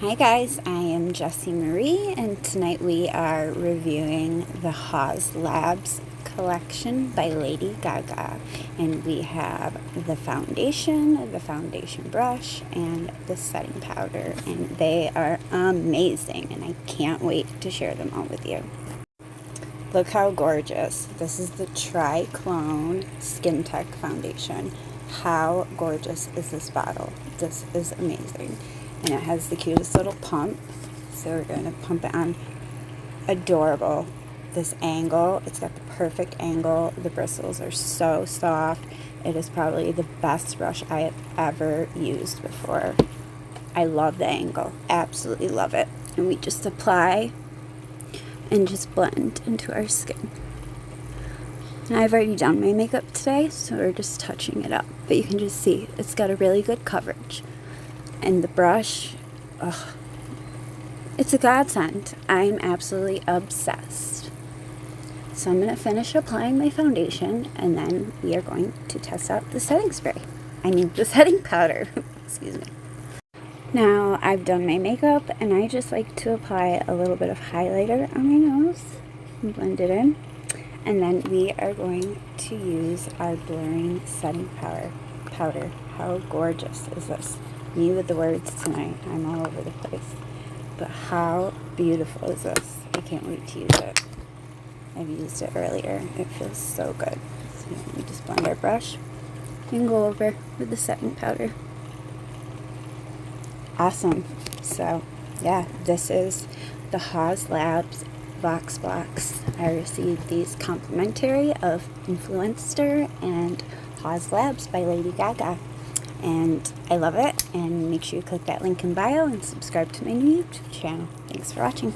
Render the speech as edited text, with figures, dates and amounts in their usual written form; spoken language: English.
Hi guys, I am Jessie Marie, and tonight we are reviewing the Haus Labs collection by Lady Gaga. And we have the foundation brush, and the setting powder. And they are amazing, and I can't wait to share them all with you. Look how gorgeous. This is the Triclone Skin Tech Foundation. How gorgeous is this bottle? This is amazing. And it has the cutest little pump. So we're going to pump it on. Adorable. This angle, it's got the perfect angle. The bristles are so soft. It is probably the best brush I have ever used before. I love the angle. Absolutely love it. And we just apply and just blend into our skin. Now, I've already done my makeup today, so we're just touching it up. But you can just see it's got a really good coverage. And the brush, it's a godsend. I'm absolutely obsessed. So I'm going to finish applying my foundation, and then we are going to test out the setting spray. The setting powder. Excuse me. Now, I've done my makeup, and I just like to apply a little bit of highlighter on my nose and blend it in. And then we are going to use our blurring setting powder. How gorgeous is this? Me with the words tonight. I'm all over the place. But how beautiful is this? I can't wait to use it. I've used it earlier. It feels so good. So we just blend our brush and go over with the setting powder. Awesome. So yeah, this is the Haus Labs voxbox. I received these complimentary of Influensters and Haus Labs by Lady Gaga. And I love it, and make sure you click that link in bio and subscribe to my new YouTube channel. Thanks for watching.